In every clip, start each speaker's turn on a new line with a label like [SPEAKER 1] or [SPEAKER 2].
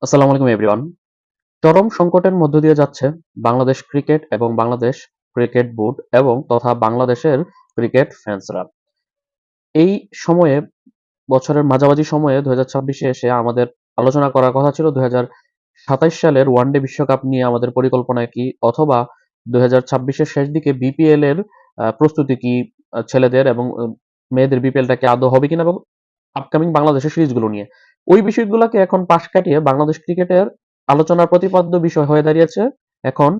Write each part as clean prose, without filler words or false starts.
[SPEAKER 1] আসসালামু আলাইকুম এভরিওয়ান। চরম সংকটের মধ্য দিয়ে যাচ্ছে বাংলাদেশ ক্রিকেট এবং বাংলাদেশ ক্রিকেট বোর্ড এবং তথা বাংলাদেশের ক্রিকেট ফ্যান্সরা। এই সময়ে বছরের মাঝামাঝি সময়ে 2026-এ এসে আমাদের আলোচনা করার কথা ছিল 2027 সালের ওয়ানডে বিশ্বকাপ নিয়ে আমাদের পরিকল্পনা কি, অথবা 2026-এর শেষ দিকে বিপিএল এর প্রস্তুতি কি, ছেলেদের এবং মেয়েদের বিপিএলটা কি আদৌ হবে কিনা, এবং আপকামিং বাংলাদেশের সিরিজগুলো নিয়ে। ওই বিষয়গুলোকে এখন পাশ কাটিয়ে বাংলাদেশ ক্রিকেটের আলোচনার প্রতিপাদ্য বিষয় হয়ে দাঁড়িয়েছে এখন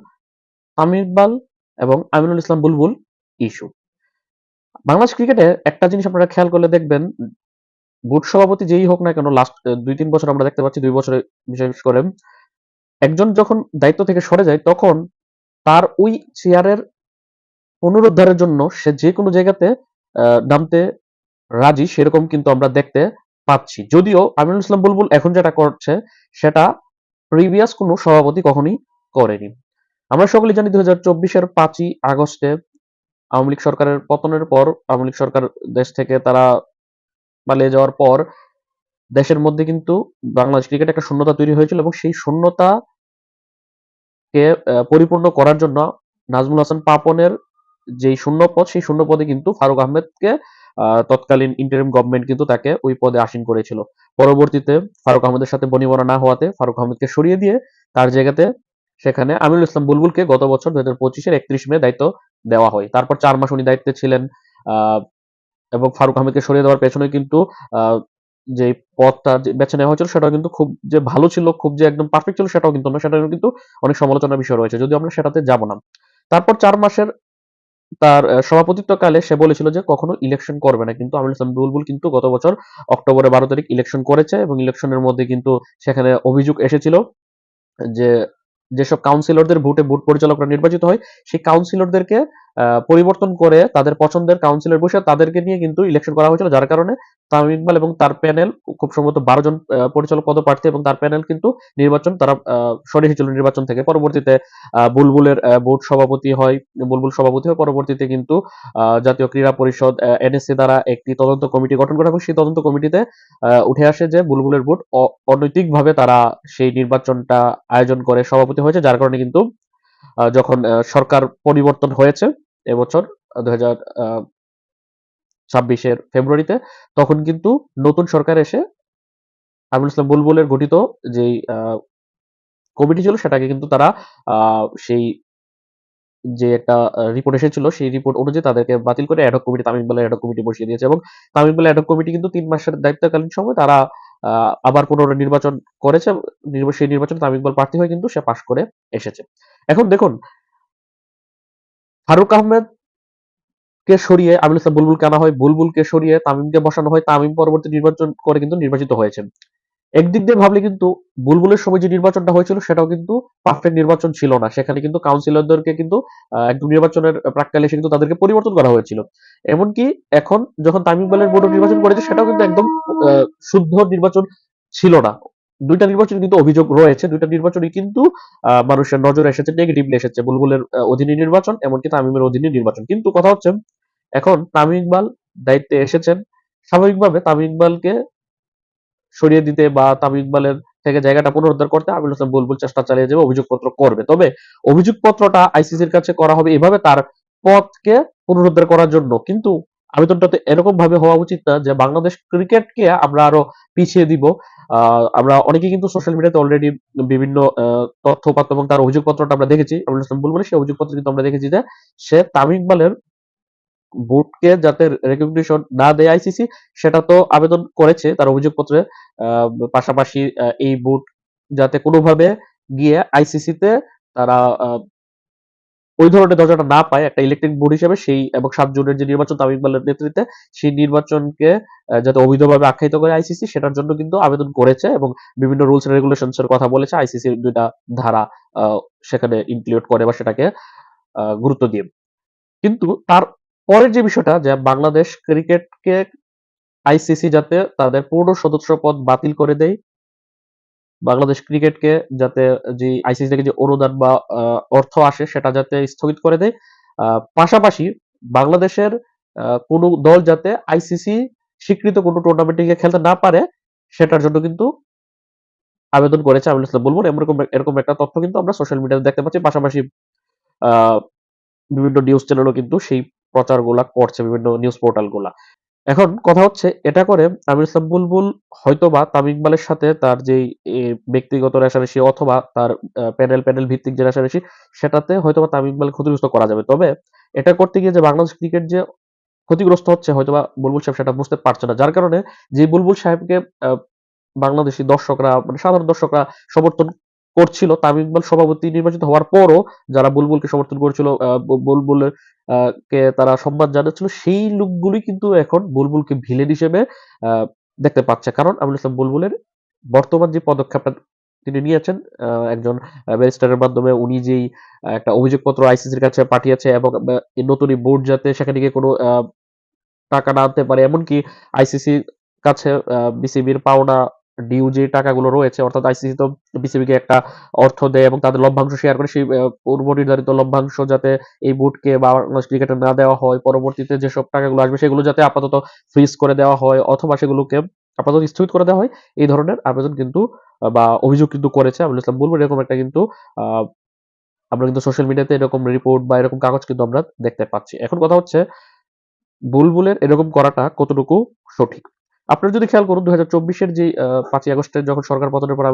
[SPEAKER 1] তামিম ইকবাল এবং আমিনুল ইসলাম বুলবুল ইস্যু। বাংলাদেশ ক্রিকেটে একটা জিনিস আপনারা খেয়াল করলে দেখবেন, বোর্ড সভাপতি যেই হোক না কেন, লাস্ট 2-3 বছর আমরা দেখতে পাচ্ছি, 2 বছরে বিশেষ করে, একজন যখন দায়িত্ব থেকে সরে যায় তখন তার ওই চেয়ারের পুনরুদ্ধারের জন্য সে যে কোনো জায়গাতে নামতে রাজি, সেরকম কিন্তু আমরা দেখতে পাচ্ছি। যদিও আমিনুল ইসলাম বুলবুল এখন যেটা করছে সেটা প্রিভিয়াস কোনো সভাপতি কখনোই করেনি। আমরা সকলেই জানি 2024-এর 5ই আগস্টে আওয়ামী লীগ সরকারের পতনের পর, আওয়ামী লীগ সরকার দেশ থেকে তারা পালিয়ে যাওয়ার পর দেশের মধ্যে কিন্তু বাংলাদেশ ক্রিকেট একটা শূন্যতা তৈরি হয়েছিল, এবং সেই শূন্যতাকে পরিপূর্ণ করার জন্য নাজমুল হাসান পাপনের যেই শূন্যপদ, সেই শূন্যপদে কিন্তু ফারুক আহমেদকে তৎকালীন ইন্টারিম গভর্নমেন্ট কিন্তু তাকে ওই পদে আসীন করেছিল। পরবর্তীতে ফারুক আহমেদের সাথে বনিবনা না হওয়াতে ফারুক আহমেদকে সরিয়ে দিয়ে তার জায়গাতে সেখানে আমিনুল ইসলাম বুলবুলকে গত বছর 2025-এর 31 মে দায়িত্ব দেওয়া হয়। তারপর 4 মাস উনি দায়িত্বে ছিলেন, আহ, এবং ফারুক আহমেদকে সরিয়ে দেওয়ার পেছনে কিন্তু আহ, যে পথটা বেছে নেওয়া হয়েছিল সেটাও কিন্তু খুব যে ভালো ছিল, খুব যে একদম পারফেক্ট ছিল সেটাও কিন্তু না, সেটা কিন্তু অনেক সমালোচনার বিষয় রয়েছে, যদিও আমরা সেটাতে যাব না। তারপর 4 মাসের তার সভাপতিত্বকালে সে বলেছিল যে কখনো ইলেকশন করবে না, কিন্তু আমিনুল ইসলাম বুলবুল কিন্তু গত বছর অক্টোবরের 12 তারিখ ইলেকশন করেছে, এবং ইলেকশনের মধ্যে কিন্তু সেখানে অভিযোগ এসেছিল যে যেসব কাউন্সিলরদের ভোটে বোর্ড পরিচালকরা নির্বাচিত হয়, সেই কাউন্সিলরদেরকে পরিবর্তন করে তাদের পছন্দের কাউন্সিলর বসে তাদেরকে নিয়ে কিন্তু ইলেকশন করা হয়েছিল, যার কারণে তামিম ইকবাল এবং তার প্যানেল, খুব সম্ভবত 12 জন পরিচালক পদপ্রার্থী এবং তার প্যানেল কিন্তু নির্বাচন তারা সরে এসেছিল নির্বাচন থেকে। পরবর্তীতে বুলবুলের বোর্ড সভাপতি হয়, বুলবুল সভাপতি হয়। পরবর্তীতে কিন্তু জাতীয় ক্রীড়া পরিষদ এনএসসি দ্বারা একটি তদন্ত কমিটি গঠন করা হয়। সেই তদন্ত কমিটিতে উঠে আসে যে বুলবুলের বোর্ড অনৈতিকভাবে তারা সেই নির্বাচনটা আয়োজন করে সভাপতি হয়েছে, যার কারণে কিন্তু যখন সরকার পরিবর্তন হয়েছে এবছর 2026-এর ফেব্রুয়ারিতে, তখন কিন্তু নতুন সরকার এসে আমিনুল ইসলাম বুলবুলের গঠিত যেই কমিটি ছিল সেটাকে কিন্তু তারা সেই যে একটা রিপোর্ট এসেছিল সেই রিপোর্ট অনুযায়ী তাদেরকে বাতিল করে অ্যাডহক কমিটি, তামিম ইকবালের অ্যাডহক কমিটি বসিয়ে দিয়েছে, এবং তামিম ইকবালের অ্যাডহক কমিটি কিন্তু 3 মাসের দায়িত্বকালীন সময় তারা আবার পুনরায় নির্বাচন করেছে। সেই নির্বাচনে তামিম ইকবাল প্রার্থী হয়ে কিন্তু সে পাশ করে এসেছে। এখন দেখুন, ফারুক আহমেদ কে সরিয়ে আমিনুল ইসলাম বুলবুলকে আনা হয়, বুলবুলকে সরিয়ে তামিমকে বসানো হয়, তামিম পরবর্তী নির্বাচন করে কিন্তু নির্বাচিত হয়েছেন। একদিক দিয়ে ভাবলে কিন্তু বুলবুলের সময় যে নির্বাচনটা হয়েছিল সেটাও কিন্তু পারফেক্ট নির্বাচন ছিল না, সেখানে কিন্তু কাউন্সিলরদেরকে কিন্তু একদম নির্বাচনের প্রাক্কালে এসে কিন্তু তাদেরকে পরিবর্তন করা হয়েছিল। এমনকি এখন যখন তামিম ইকবালের বোর্ড নির্বাচন করেছে সেটাও কিন্তু একদম শুদ্ধ নির্বাচন ছিল না। দুইটা নির্বাচন কিন্তু অভিযোগ রয়েছে, দুইটা নির্বাচনই কিন্তু মানুষের নজরে এসেছে, নেগেটিভলি এসেছে। বুলবুলের অধীনে নির্বাচন, এমনকি তামিমের অধীনে নির্বাচন। কিন্তু কথা হচ্ছে, এখন তামিম ইকবাল দায়িত্বে এসেছেন, স্বাভাবিকভাবে তামিম ইকবালকে সরিয়ে দিতে বা তামিম ইকবালের থেকে জায়গাটা পুনরুদ্ধার করতে আমিনুল হাসান বুলবুল চেষ্টা চালিয়ে যাবে, অভিযোগপত্র করবে। তবে অভিযোগপত্রটা আইসিসির কাছে করা হবে এভাবে তার পদকে পুনরুদ্ধার করার জন্য, কিন্তু আবেদনটা তো এরকম ভাবে হওয়া উচিত না যে বাংলাদেশ ক্রিকেটকে আমরা আরো পিছিয়ে দিব। আমরা অনেকে কিন্তু সোশ্যাল মিডিয়াতে অলরেডি বিভিন্ন তথ্য উপাত্ত এবং তার অভিযোগপত্রটা আমরা দেখেছি, আমিনুল হাসান বুলবুলের সেই অভিযোগপত্র কিন্তু আমরা দেখেছি যে সে তামিম ইকবালের বোর্ডকে যাতে রেকগনিশন না দেয় আইসিসি, সেটা তো আবেদন করেছে তার অভিযোগপত্রে। আহ, পাশাপাশি এই বোর্ড যাতে কোনোভাবে গিয়ে আইসিসিতে তারা ওই ধরনের দরজাটা না পায় একটা ইলেকট্রিক বোর্ড হিসেবে, সেই এবং 7 জনের যে নির্বাচন তামিম ইকবালের নেতৃত্বে, সেই নির্বাচনকে যাতে অবৈধভাবে আখ্যায়িত করে আইসিসি, সেটার জন্য কিন্তু আবেদন করেছে, এবং বিভিন্ন রুলস এন্ড রেগুলেশনস এর কথা বলেছে আইসিসির 2টা ধারা আহ, সেখানে ইনক্লুড করে বা সেটাকে গুরুত্ব দিয়ে। কিন্তু তার পরের যে বিষয়টা, যে বাংলাদেশ ক্রিকেটকে আইসিসি যাতে তাদের পূর্ণ সদস্য পদ বাতিল করে দেয়, বাংলাদেশ ক্রিকেটকে যাতে যে আইসিসি থেকে যে অনুদান বা অর্থ আসে সেটা যাতে স্থগিত করে দেয়, পাশাপাশি বাংলাদেশের কোনো দল যাতে আইসিসি স্বীকৃত কোনো টুর্নামেন্টে গিয়ে খেলতে না পারে, সেটার জন্য কিন্তু আবেদন করেছে আমিনুল ইসলাম বুলবুল, এরকম একটা তথ্য কিন্তু আমরা সোশ্যাল মিডিয়াতে দেখতে পাচ্ছি। পাশাপাশি আহ, বিভিন্ন নিউজ চ্যানেলও কিন্তু সেই প্রচারগুলা করছে, বিভিন্ন নিউজ পোর্টালগুলা। এখন কথা হচ্ছে এটা করে আমির ইসলাম বুলবুল হয়তোবা তামিম ইকবালের সাথে তার যেই ব্যক্তিগত রেষারেষি অথবা তার প্যানেল ভিত্তিক যে রেষারেষি, সেটাতে হয়তোবা তামিম ইকবাল ক্ষতিগ্রস্ত করা যাবে। তবে এটা করতে গিয়ে যে বাংলাদেশ ক্রিকেট যে ক্ষতিগ্রস্ত হচ্ছে হয়তোবা বুলবুল সাহেব সেটা বুঝতে পারছে না, যার কারণে যে বুলবুল সাহেবকে বাংলাদেশি দর্শকরা, মানে সাধারণ দর্শকরা সমর্থন করছিল তামিম ইকবাল সভাপতি নির্বাচিত হওয়ার পরও, যারা বুলবুলকে সমর্থন করেছিল, বুলবুলের কে তারা সম্মান জানাচ্ছিল, সেই লোকগুলি কিন্তু এখন বুলবুলকে ভিলেন হিসেবে আহ, দেখতে পাচ্ছে। কারণ আমিনুল ইসলাম বুলবুলের বর্তমান যে পদক্ষেপটা তিনি নিয়েছেন, একজন ব্যারিস্টারের মাধ্যমে উনি যেই একটা অভিযোগপত্র আইসিসির কাছে পাঠিয়েছে, এবং নতুন এই বোর্ড যাতে সেখানে গিয়ে কোনো টাকা না আনতে পারে, এমনকি আইসিসির কাছে বিসিবির পাওনা ডিউ যে টাকাগুলো রয়েছে, অর্থাৎ আইসিসি তো বিসিবিকে একটা অর্থ দেয় এবং তাদের লভ্যাংশ শেয়ার করে, সেই পূর্ব নির্ধারিত লভ্যাংশ যাতে এই বোর্ডকে বা বাংলাদেশ ক্রিকেটে না দেওয়া হয়, পরবর্তীতে যেসব টাকাগুলো আসবে সেগুলো যাতে আপাতত ফ্রিজ করে দেওয়া হয় অথবা সেগুলোকে আপাতত স্থগিত করে দেওয়া হয়, এই ধরনের আবেদন কিন্তু বা অভিযোগ কিন্তু করেছে আমিনুল ইসলাম বুলবুল। এরকম একটা কিন্তু আহ, আমরা কিন্তু সোশ্যাল মিডিয়াতে এরকম রিপোর্ট বা এরকম কাগজ কিন্তু আমরা দেখতে পাচ্ছি। এখন কথা হচ্ছে বুলবুলের এরকম করাটা কতটুকু সঠিক। আপনারা যদি খেয়াল করুন 2024-এর যে 5ই আগস্টের যখন সরকার পতনের পর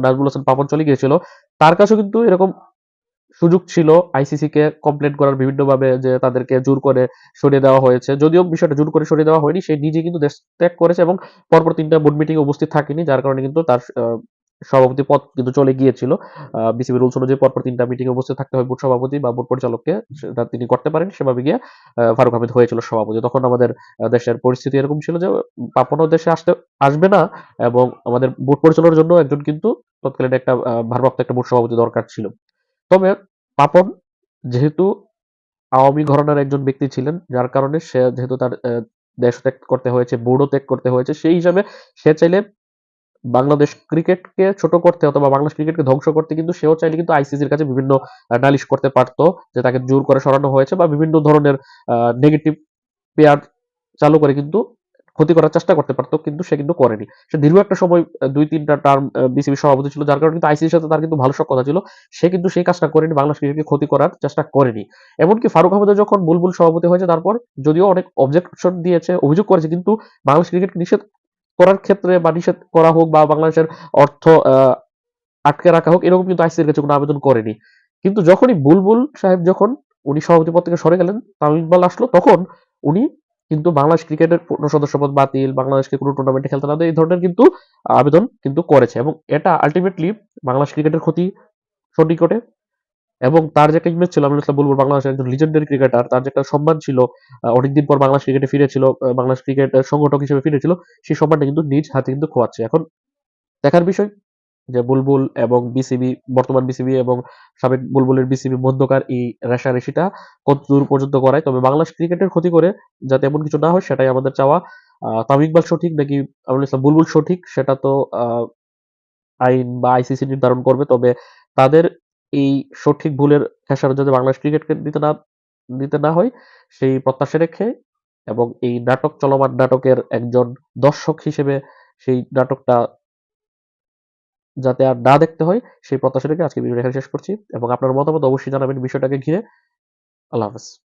[SPEAKER 1] নাজমুল হাসান পাপন চলে গিয়েছিল, তার কাছেও কিন্তু এরকম সুযোগ ছিল আইসিসি কে কমপ্লেন করার বিভিন্নভাবে, যে তাদেরকে জোর করে সরিয়ে দেওয়া হয়েছে। যদিও বিষয়টা জোর করে সরিয়ে দেওয়া হয়নি, সে নিজে কিন্তু দেশ ত্যাগ করেছে এবং পরপর 3টা বোর্ড মিটিং উপস্থিত থাকেনি, যার কারণে কিন্তু তার সভাপতি পদ কিন্তু চলে গিয়েছিল। বিসিবি রুলস অনুযায়ী পরপর 3টা মিটিং উপস্থিত থাকতে হয় বোর্ড সভাপতি বা বোর্ড পরিচালককে, সেটা তিনি করতে পারেন। সেভাবে গিয়ে ফারুক আহমেদ হয়েছিল সভাপতি। তখন আমাদের দেশের পরিস্থিতি এরকম ছিল যে পাপনও দেশে আসবে না, এবং আমাদের বোর্ড পরিচালনার জন্য একজন কিন্তু তৎকালীন একটা ভারপ্রাপ্ত একটা বোর্ড সভাপতি দরকার ছিল। তবে পাপন যেহেতু আওয়ামী ঘরানার একজন ব্যক্তি ছিলেন, যার কারণে সে যেহেতু তার দেশ ত্যাগ করতে হয়েছে, বোর্ডও ত্যাগ করতে হয়েছে, সেই হিসাবে সে চাইলে বাংলাদেশ ক্রিকেটকে ছোট করতে অথবা বাংলাদেশ ক্রিকেটকে ধ্বংস করতে কিন্তু সেও চাইলে কিন্তু আইসিসির কাছে বিভিন্ন নালিশ করতে পারতো, যে তাকে জোর করে সরানো হয়েছে বা বিভিন্ন ধরনের নেগেটিভ পেয়ার চালু করে কিন্তু ক্ষতি করার চেষ্টা করতে পারতো, কিন্তু সে কিন্তু করেনি। সে দীর্ঘ একটা সময় 2-3টা টার্ম বিসিবি সভাপতি ছিল, যার কারণে কিন্তু আইসিসির সাথে তার কিন্তু ভালো সখ্যতা ছিল। সে কিন্তু সেই কাজটা করেনি, বাংলাদেশ ক্রিকেটকে ক্ষতি করার চেষ্টা করেনি। এমনকি ফারুক আহমেদ যখন বুলবুল সভাপতি হয়েছে, তারপর যদিও অনেক অবজেকশন দিয়েছে, অভিযোগ করেছে, কিন্তু বাংলাদেশ ক্রিকেটকে নিষেধ করার ক্ষেত্রে বা নিষেধ করা হোক বা বাংলাদেশের অর্থ আটকে রাখা হোক, এরকম কিন্তু আইসিসির কাছে কোনো আবেদন করেনি। কিন্তু যখনই বুলবুল সাহেব যখন উনি সভাপতি পদ থেকে সরে গেলেন, তামিম ইকবাল আসলো, তখন উনি কিন্তু বাংলাদেশ ক্রিকেটের পূর্ণ সদস্যপদ বাতিল, বাংলাদেশকে কোনো টুর্নামেন্টে খেলতে না দেয়, এই ধরনের কিন্তু আবেদন কিন্তু করেছে, এবং এটা আলটিমেটলি বাংলাদেশ ক্রিকেটের ক্ষতি সন্নিকটে। এবং তার যে একটা ইমেজ ছিল, আমি বলবো বাংলাদেশের একজন লিজেন্ডারি ক্রিকেটার, তার যে একটা সম্মান ছিল, অনেকদিন পর বাংলাদেশ ক্রিকেটে ফিরেছিল, বাংলাদেশ ক্রিকেট সংগঠক হিসেবে ফিরেছিল, সেই সম্মানটা কিন্তু নিজ হাতে কিন্তু খোয়াচ্ছে। এখন দেখার বিষয় যে বুলবুল এবং বিসিবি, বর্তমান বিসিবি এবং সাবেক বুলবুলের বিসিবি মধ্যকার এই রেষারেষিটা কত দূর পর্যন্ত করায়। তবে বাংলাদেশ ক্রিকেটের ক্ষতি করে যাতে এমন কিছু না হয়, সেটাই আমাদের চাওয়া। তামিম ইকবাল সঠিক নাকি আমিনুল ইসলাম বুলবুল সঠিক, সেটা তো আইন বা আইসিসি নির্ধারণ করবে। তবে তাদের এই সঠিক ভুলের খেসারত যাতে বাংলাদেশ ক্রিকেটকে দিতে না হয়, সেই প্রত্যাশা রেখে, এবং এই নাটক, চলমান নাটকের একজন দর্শক হিসেবে সেই নাটকটা যাতে আর না দেখতে হয়, সেই প্রত্যাশা রেখে আজকে ভিডিওটা এখানে শেষ করছি, এবং আপনার মতামত অবশ্যই জানাবেন বিষয়টাকে ঘিরে। আল্লাহ হাফেজ।